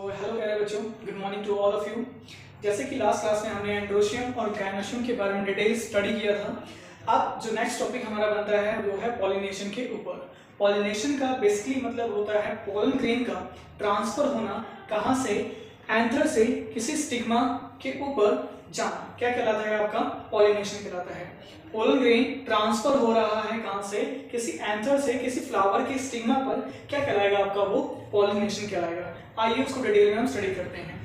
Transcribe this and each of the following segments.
Hello प्यारे बच्चों, good morning to all of you. जैसे कि लास्ट क्लास में हमने एंड्रोशियम और गायनोशियम के बारे में डिटेल स्टडी किया था। अब जो नेक्स्ट टॉपिक हमारा बनता है वो है पॉलिनेशन के ऊपर। पॉलिनेशन का बेसिकली मतलब होता है पोलन ग्रेन का ट्रांसफर होना, कहाँ से, एंथर से किसी स्टिग्मा के ऊपर जाना, क्या कहलाता है आपका पॉलिनेशन कहलाता है। पोलन ग्रेन ट्रांसफर हो रहा है कहाँ से, किसी एंथर से किसी फ्लावर के स्टिग्मा पर, क्या कहलाएगा आपका वो पॉलिनेशन कहलाएगा। आइए उसको डिटेल में हम स्टडी करते हैं।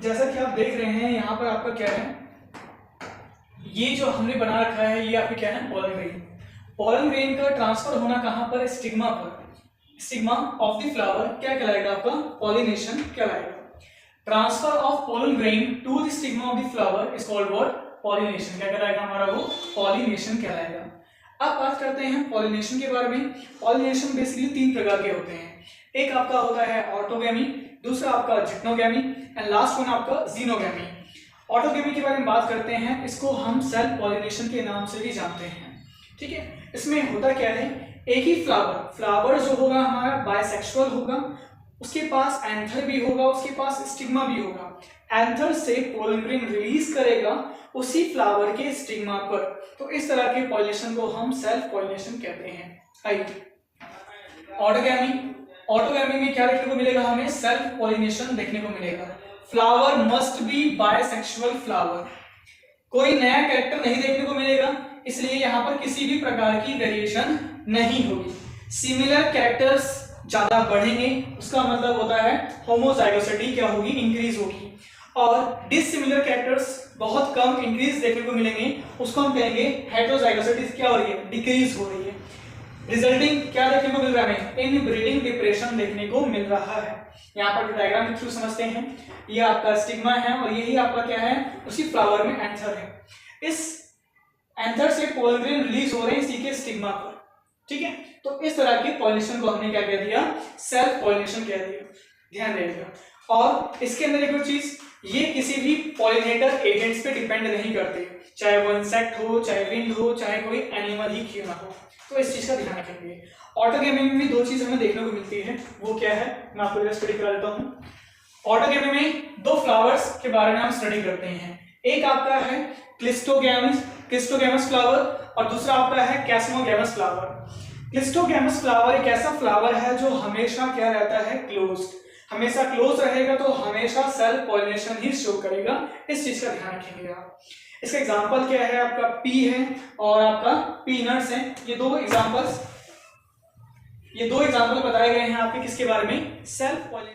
जैसा कि आप देख रहे हैं यहाँ पर आपका क्या है, ये जो हमने बना रखा है ये आपका क्या है पोलन ग्रेन। पोलन ग्रेन का ट्रांसफर होना कहाँ पर, स्टिग्मा पर, स्टिग्मा ऑफ द फ्लावर, क्या कहलाएगा आपका पॉलिनेशन कहलाएगा। Transfer of pollen grain to the stigma of the flower is called what, pollination. क्या कहलाएगा हमारा वो पॉलिनेशन कहलाएगा। अब बात करते हैं पॉलिनेशन के बारे में। पॉलिनेशन बेसिकली 3 प्रकार के होते हैं। एक आपका होता है ऑटोगैमी, दूसरा आपका जिक्नोगैमी एंड लास्ट वन आपका जीनोगैमी। ऑटोगैमी के बारे में बात करते हैं, इसको हम सेल्फ पॉलिनेशन के नाम से भी जानते हैं। ठीक है, इसमें होता क्या है, एक ही फ्लावर जो होगा हमारा बाइसेक्सुअल होगा, उसके पास एंथर भी होगा, उसके पास स्टिग्मा भी होगा। एंथर से पोलन ग्रेन रिलीज करेगा उसी फ्लावर के स्टिग्मा पर, तो इस तरह के पॉलिनेशन को हम सेल्फ पॉलिनेशन कहते हैं। आइए ऑटोगैमी में क्या देखने को मिलेगा, हमें सेल्फ पॉलिनेशन देखने को मिलेगा। Flower must be bisexual flower, कोई नया कैरेक्टर नहीं देखने को मिलेगा, इसलिए यहाँ पर किसी भी प्रकार की वेरिएशन नहीं होगी। सिमिलर कैरेक्टर्स ज्यादा बढ़ेंगे, उसका मतलब होता है होमोजाइगोसिटी क्या होगी, इंक्रीज होगी। और डिसिमिलर कैरेक्टर्स बहुत कम इंक्रीज देखने को मिलेंगे, उसको हम कहेंगे हेटेरोजाइगोसिटी क्या हो रही है, डिक्रीज हो रही है। रिजल्टिंग क्या देखने को मिल रहा है, इनब्रीडिंग डिप्रेशन देखने को मिल रहा है। यहाँ पर डायग्राम के थ्रू समझते हैं, ये आपका स्टिग्मा है और यही आपका क्या है, उसी फ्लावर में एंथर है। इस एंथर से पोलन ग्रेन रिलीज हो रहे हैं इसी के स्टिग्मा पर। ठीक है, तो इस तरह के पॉलिनेशन को हमने क्या कह दिया, सेल्फ पॉलिनेशन कह दिया, ध्यान रखिएगा। और इसके अंदर एक और चीज, ये किसी भी पॉलिनेटर एजेंट्स पे डिपेंड नहीं करते, चाहे वो इंसेक्ट हो, चाहे विंड हो, चाहे कोई एनिमल ही क्यों ना हो, तो इस चीज का ध्यान रखेंगे। ऑटोगैमी में भी 2 चीज हमें देखने को मिलती है, वो क्या है मैं आपको स्टडी करा देता हूँ। ऑटोगैमी में 2 फ्लावर्स के बारे में हम स्टडी करते हैं। एक आपका है क्लिस्टोगैमस फ्लावर और दूसरा आपका है कैस्मोगैमस फ्लावर। क्लिस्टोगैमस फ्लावर एक ऐसा फ्लावर है जो हमेशा क्या रहता है, क्लोज्ड, हमेशा क्लोज रहेगा, तो हमेशा सेल्फ पॉलिनेशन ही शो करेगा। इस चीज का ध्यान रखेंगे आप। इसका एग्जांपल क्या है, आपका पी है और आपका पीनट्स है। ये दो एग्जांपल बताए गए हैं आपके किसके बारे में, सेल्फ पॉलिनेशन।